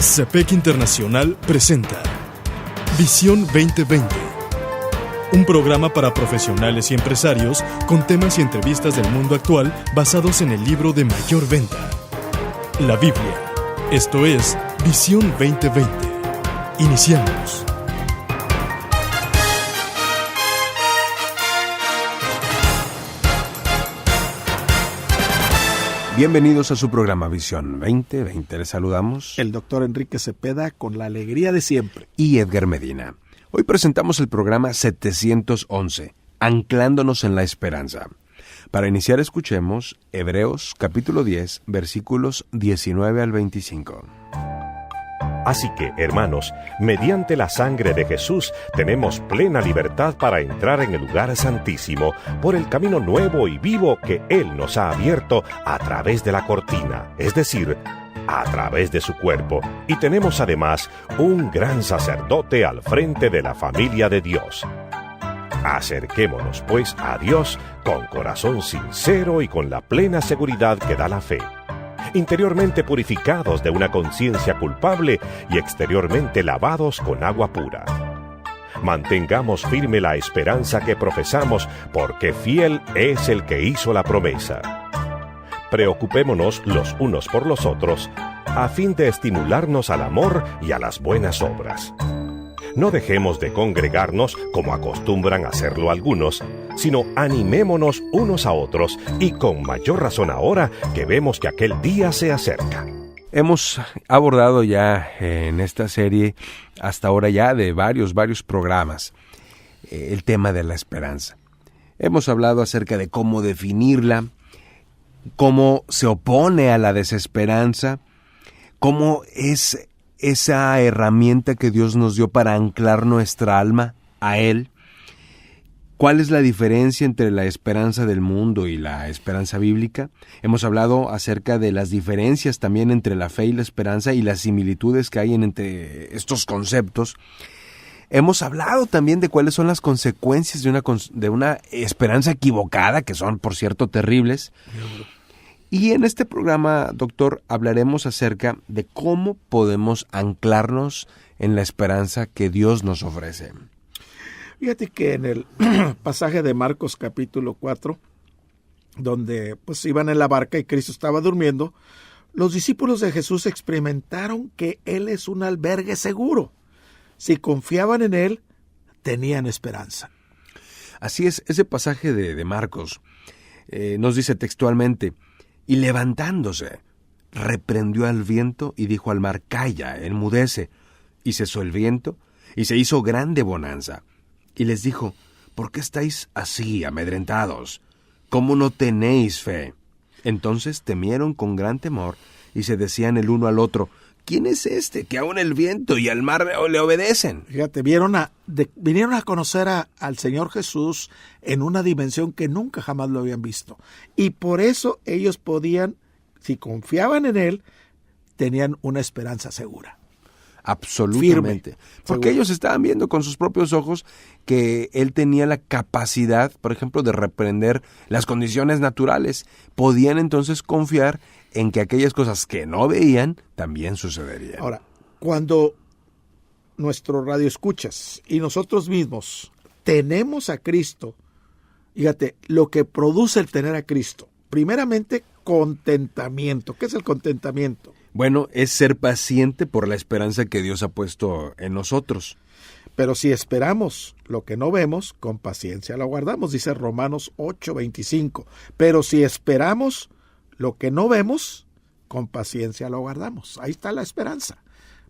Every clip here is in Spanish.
CEPEC Internacional presenta Visión 2020, un programa para profesionales y empresarios con temas y entrevistas del mundo actual basados en el libro de mayor venta, la Biblia. Esto es Visión 2020. Iniciamos. Bienvenidos a su programa Visión 2020. Les saludamos el doctor Enrique Cepeda con la alegría de siempre. Y Edgar Medina. Hoy presentamos el programa 711, Anclándonos en la Esperanza. Para iniciar escuchemos Hebreos capítulo 10, versículos 19 al 25. Así que, hermanos, mediante la sangre de Jesús tenemos plena libertad para entrar en el lugar santísimo por el camino nuevo y vivo que Él nos ha abierto a través de la cortina, es decir, a través de su cuerpo. Y tenemos además un gran sacerdote al frente de la familia de Dios. Acerquémonos, pues, a Dios con corazón sincero y con la plena seguridad que da la fe, interiormente purificados de una conciencia culpable y exteriormente lavados con agua pura. Mantengamos firme la esperanza que profesamos, porque fiel es el que hizo la promesa. Preocupémonos los unos por los otros, a fin de estimularnos al amor y a las buenas obras. No dejemos de congregarnos como acostumbran hacerlo algunos, sino animémonos unos a otros, y con mayor razón ahora que vemos que aquel día se acerca. Hemos abordado ya en esta serie, hasta ahora ya de varios programas, el tema de la esperanza. Hemos hablado acerca de cómo definirla, cómo se opone a la desesperanza, cómo es esa herramienta que Dios nos dio para anclar nuestra alma a Él. ¿Cuál es la diferencia entre la esperanza del mundo y la esperanza bíblica? Hemos hablado acerca de las diferencias también entre la fe y la esperanza y las similitudes que hay entre estos conceptos. Hemos hablado también de cuáles son las consecuencias de una esperanza equivocada, que son, por cierto, terribles. Y en este programa, doctor, hablaremos acerca de cómo podemos anclarnos en la esperanza que Dios nos ofrece. Fíjate que en el pasaje de Marcos capítulo 4, donde pues iban en la barca y Cristo estaba durmiendo, los discípulos de Jesús experimentaron que Él es un albergue seguro. Si confiaban en Él, tenían esperanza. Así es, ese pasaje de Marcos nos dice textualmente: y levantándose, reprendió al viento y dijo al mar: calla, enmudece. Y cesó el viento, y se hizo grande bonanza. Y les dijo: ¿por qué estáis así amedrentados? ¿Cómo no tenéis fe? Entonces temieron con gran temor, y se decían el uno al otro: ¿quién es este que aun el viento y el mar le obedecen? Fíjate, vinieron a conocer al Señor Jesús en una dimensión que nunca jamás lo habían visto. Y por eso ellos podían, si confiaban en Él, tenían una esperanza segura. Absolutamente. Firme, porque seguro. Ellos estaban viendo con sus propios ojos que Él tenía la capacidad, por ejemplo, de reprender las condiciones naturales. Podían entonces confiar en que aquellas cosas que no veían también sucederían. Ahora, cuando nuestro radioescuchas y nosotros mismos tenemos a Cristo, fíjate, lo que produce el tener a Cristo, primeramente, contentamiento. ¿Qué es el contentamiento? Bueno, es ser paciente por la esperanza que Dios ha puesto en nosotros. Pero si esperamos lo que no vemos, con paciencia lo guardamos, dice Romanos 8:25. Pero si esperamos lo que no vemos, con paciencia lo guardamos. Ahí está la esperanza.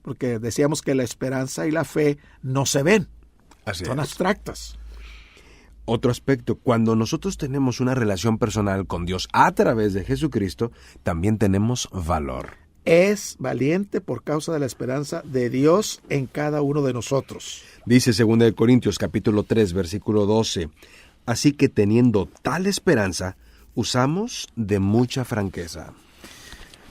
Porque decíamos que la esperanza y la fe no se ven. Son abstractas. Otro aspecto, cuando nosotros tenemos una relación personal con Dios a través de Jesucristo, también tenemos valor. Es valiente por causa de la esperanza de Dios en cada uno de nosotros. Dice 2 Corintios capítulo 3, versículo 12. Así que teniendo tal esperanza, usamos de mucha franqueza.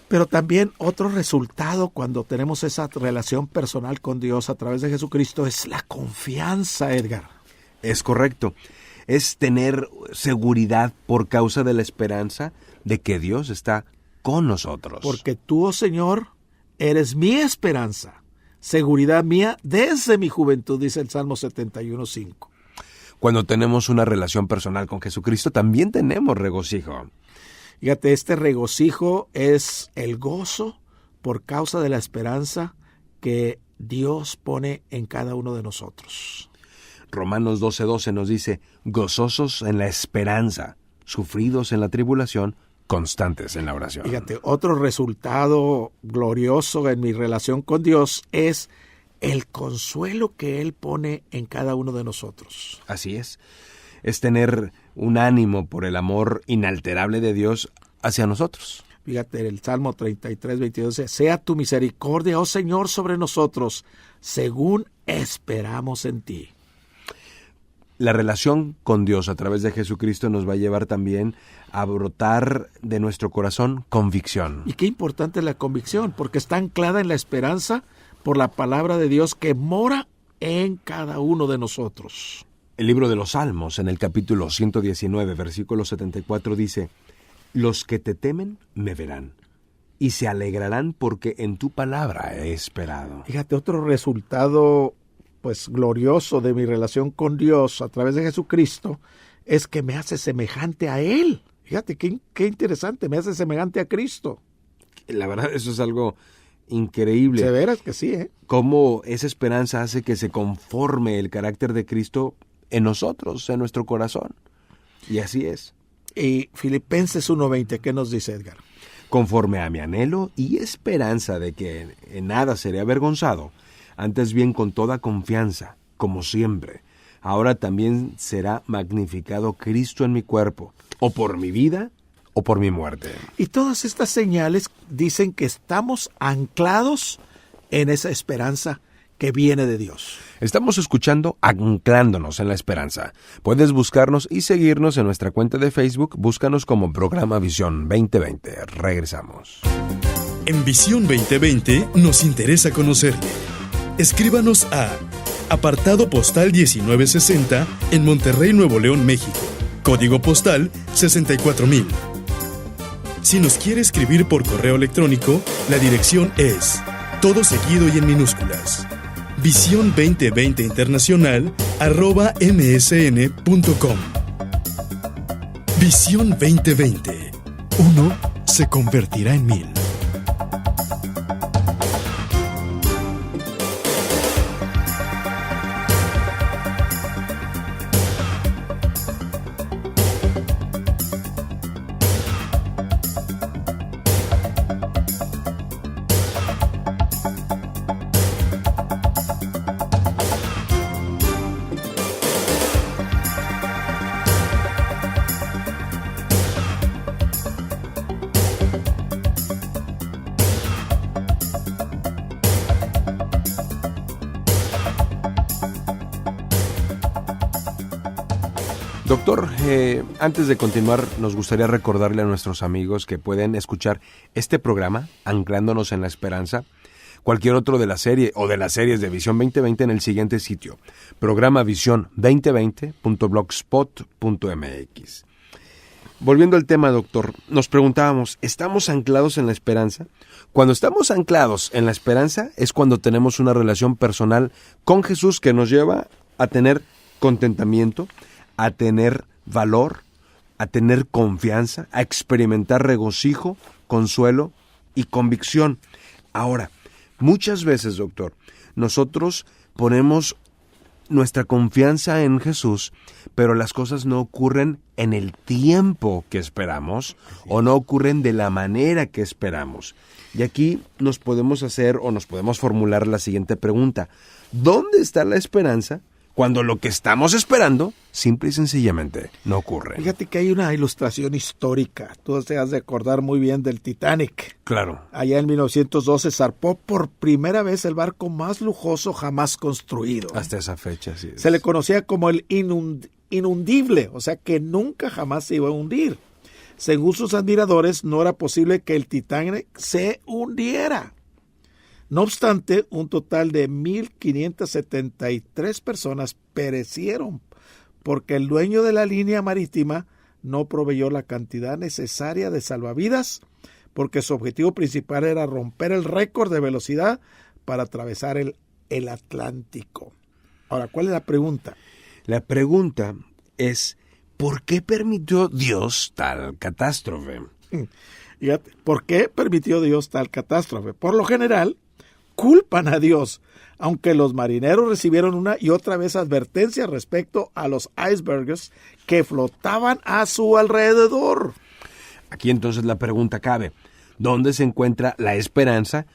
Pero también otro resultado cuando tenemos esa relación personal con Dios a través de Jesucristo es la confianza, Edgar. Es correcto. Es tener seguridad por causa de la esperanza de que Dios está con nosotros. Porque tú, oh Señor, eres mi esperanza, seguridad mía desde mi juventud, dice el Salmo 71:5. Cuando tenemos una relación personal con Jesucristo, también tenemos regocijo. Fíjate, este regocijo es el gozo por causa de la esperanza que Dios pone en cada uno de nosotros. Romanos 12:12 nos dice, gozosos en la esperanza, sufridos en la tribulación, constantes en la oración. Fíjate, otro resultado glorioso en mi relación con Dios es el consuelo que Él pone en cada uno de nosotros. Así es tener un ánimo por el amor inalterable de Dios hacia nosotros. Fíjate, el Salmo 33:22 dice, sea tu misericordia, oh Señor, sobre nosotros, según esperamos en ti. La relación con Dios a través de Jesucristo nos va a llevar también a brotar de nuestro corazón convicción. Y qué importante es la convicción, porque está anclada en la esperanza por la palabra de Dios que mora en cada uno de nosotros. El libro de los Salmos, en el capítulo 119, versículo 74, dice, los que te temen me verán, y se alegrarán porque en tu palabra he esperado. Fíjate, otro resultado glorioso de mi relación con Dios a través de Jesucristo es que me hace semejante a Él. Fíjate, qué interesante, me hace semejante a Cristo. La verdad, eso es algo increíble. De veras que sí, Cómo esa esperanza hace que se conforme el carácter de Cristo en nosotros, en nuestro corazón. Y así es. Y Filipenses 1:20, ¿qué nos dice, Edgar? Conforme a mi anhelo y esperanza de que en nada seré avergonzado, antes bien con toda confianza, como siempre, ahora también será magnificado Cristo en mi cuerpo, o por mi vida, o por mi muerte. Y todas estas señales dicen que estamos anclados en esa esperanza que viene de Dios. Estamos escuchando Anclándonos en la Esperanza. Puedes buscarnos y seguirnos en nuestra cuenta de Facebook. Búscanos como Programa Visión 2020. Regresamos. En Visión 2020 nos interesa conocerle. Escríbanos a apartado postal 1960 en Monterrey, Nuevo León, México. Código postal 64000. Si nos quiere escribir por correo electrónico, la dirección es todo seguido y en minúsculas. Visión 2020 Internacional @msn.com. Visión 2020. Uno se convertirá en 1000. Doctor, antes de continuar, nos gustaría recordarle a nuestros amigos que pueden escuchar este programa, Anclándonos en la Esperanza, cualquier otro de la serie o de las series de Visión 2020 en el siguiente sitio, programavision2020.blogspot.mx. Volviendo al tema, doctor, nos preguntábamos, ¿estamos anclados en la esperanza? Cuando estamos anclados en la esperanza es cuando tenemos una relación personal con Jesús que nos lleva a tener contentamiento, a tener valor, a tener confianza, a experimentar regocijo, consuelo y convicción. Ahora, muchas veces, doctor, nosotros ponemos nuestra confianza en Jesús, pero las cosas no ocurren en el tiempo que esperamos o no ocurren de la manera que esperamos. Y aquí nos podemos hacer o nos podemos formular la siguiente pregunta. ¿Dónde está la esperanza cuando lo que estamos esperando simple y sencillamente no ocurre? Fíjate que hay una ilustración histórica. Tú te has de acordar muy bien del Titanic. Claro. Allá en 1912 zarpó por primera vez el barco más lujoso jamás construido. Hasta esa fecha, sí. Se le conocía como el inundible, o sea que nunca jamás se iba a hundir. Según sus admiradores, no era posible que el Titanic se hundiera. No obstante, un total de 1,573 personas perecieron porque el dueño de la línea marítima no proveyó la cantidad necesaria de salvavidas porque su objetivo principal era romper el récord de velocidad para atravesar el Atlántico. Ahora, ¿cuál es la pregunta? La pregunta es, ¿por qué permitió Dios tal catástrofe? Fíjate, ¿por qué permitió Dios tal catástrofe? Por lo general, culpan a Dios, aunque los marineros recibieron una y otra vez advertencias respecto a los icebergs que flotaban a su alrededor. Aquí entonces la pregunta cabe, ¿dónde se encuentra la esperanza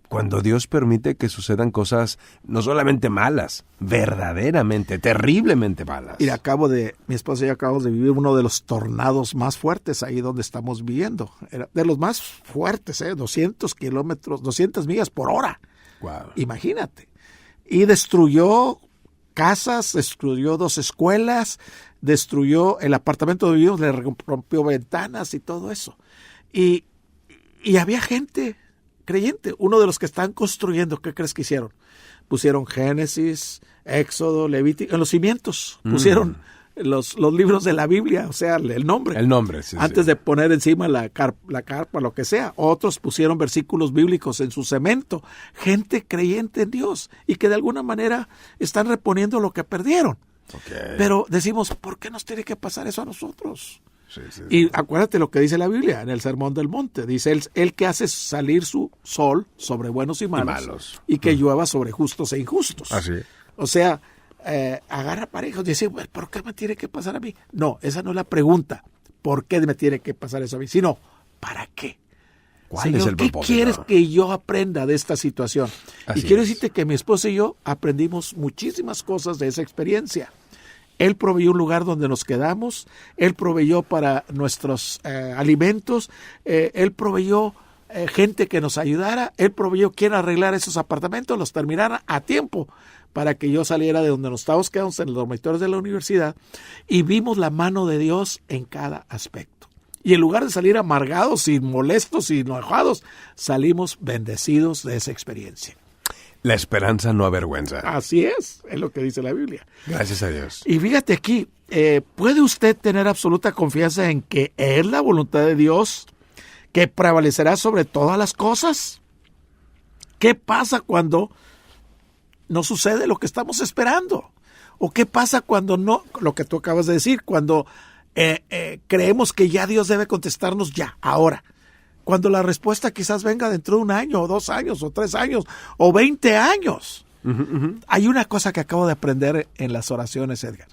cuando Dios permite que sucedan cosas no solamente malas, verdaderamente, terriblemente malas? Y mi esposa y yo acabamos de vivir uno de los tornados más fuertes ahí donde estamos viviendo. Era de los más fuertes, 200 kilómetros, 200 millas por hora. Wow. Imagínate. Y destruyó casas, destruyó 2 escuelas, destruyó el apartamento donde vivimos, le rompió ventanas y todo eso. Y había gente creyente. Uno de los que están construyendo, ¿qué crees que hicieron? Pusieron Génesis, Éxodo, Levítico, en los cimientos pusieron los libros de la Biblia, o sea, el nombre. El nombre, sí. Antes de poner encima la carpa, lo que sea. Otros pusieron versículos bíblicos en su cemento. Gente creyente en Dios y que de alguna manera están reponiendo lo que perdieron. Okay. Pero decimos, ¿por qué nos tiene que pasar eso a nosotros? Sí. Y acuérdate lo que dice la Biblia en el Sermón del Monte. Dice, el que hace salir su sol sobre buenos y malos. Y que llueva sobre justos e injustos. Así. O sea, agarra parejos y dice, ¿por qué me tiene que pasar a mí? No, esa no es la pregunta. ¿Por qué me tiene que pasar eso a mí? Sino, ¿para qué? ¿Cuál Señor, es el propósito? ¿qué quieres que yo aprenda de esta situación? Así y quiero es. decirte que mi esposa y yo aprendimos muchísimas cosas de esa experiencia. Él proveyó un lugar donde nos quedamos, Él proveyó para nuestros alimentos, Él proveyó gente que nos ayudara, Él proveyó quien arreglara esos apartamentos, los terminara a tiempo para que yo saliera de donde nos estábamos quedando en los dormitorios de la universidad, y vimos la mano de Dios en cada aspecto. Y en lugar de salir amargados y molestos y enojados, salimos bendecidos de esa experiencia. La esperanza no avergüenza. Así es lo que dice la Biblia. Gracias a Dios. Y fíjate aquí, ¿puede usted tener absoluta confianza en que es la voluntad de Dios que prevalecerá sobre todas las cosas? ¿Qué pasa cuando no sucede lo que estamos esperando? ¿O qué pasa cuando no, lo que tú acabas de decir, cuando creemos que ya Dios debe contestarnos ya, ahora? Cuando la respuesta quizás venga dentro de 1 año, o 2 años, o 3 años, o 20 años. Hay una cosa que acabo de aprender en las oraciones, Edgar.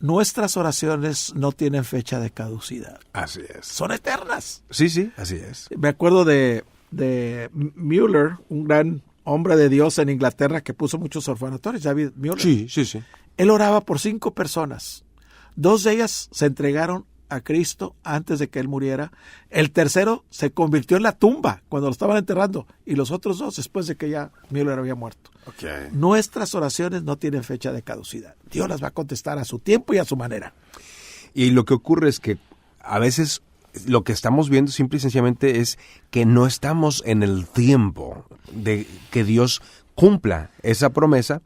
Nuestras oraciones no tienen fecha de caducidad. Así es. Son eternas. Sí, así es. Me acuerdo de Mueller, un gran hombre de Dios en Inglaterra que puso muchos orfanatorios, David Mueller. Sí. Él oraba por 5 personas. 2 de ellas se entregaron a Cristo antes de que él muriera. El tercero se convirtió en la tumba cuando lo estaban enterrando, y los otros 2 después de que ya Mueller había muerto. Okay. Nuestras oraciones no tienen fecha de caducidad. Dios las va a contestar a su tiempo y a su manera. Y lo que ocurre es que a veces lo que estamos viendo simple y sencillamente es que no estamos en el tiempo de que Dios cumpla esa promesa,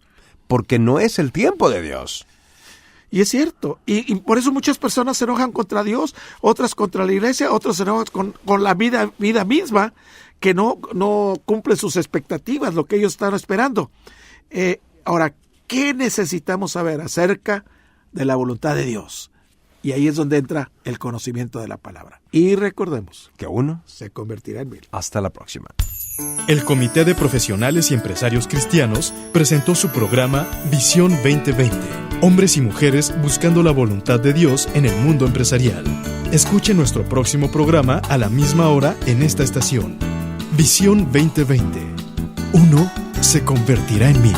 porque no es el tiempo de Dios. Y es cierto, y por eso muchas personas se enojan contra Dios, otras contra la iglesia, otros se enojan con la vida misma, que no cumple sus expectativas, lo que ellos están esperando. Ahora, ¿qué necesitamos saber acerca de la voluntad de Dios? Y ahí es donde entra el conocimiento de la palabra. Y recordemos Que uno se convertirá en 1000. Hasta la próxima. El Comité de Profesionales y Empresarios Cristianos presentó su programa Visión 2020. Hombres y mujeres buscando la voluntad de Dios en el mundo empresarial. Escuche nuestro próximo programa a la misma hora en esta estación. Visión 2020. Uno se convertirá en 1000.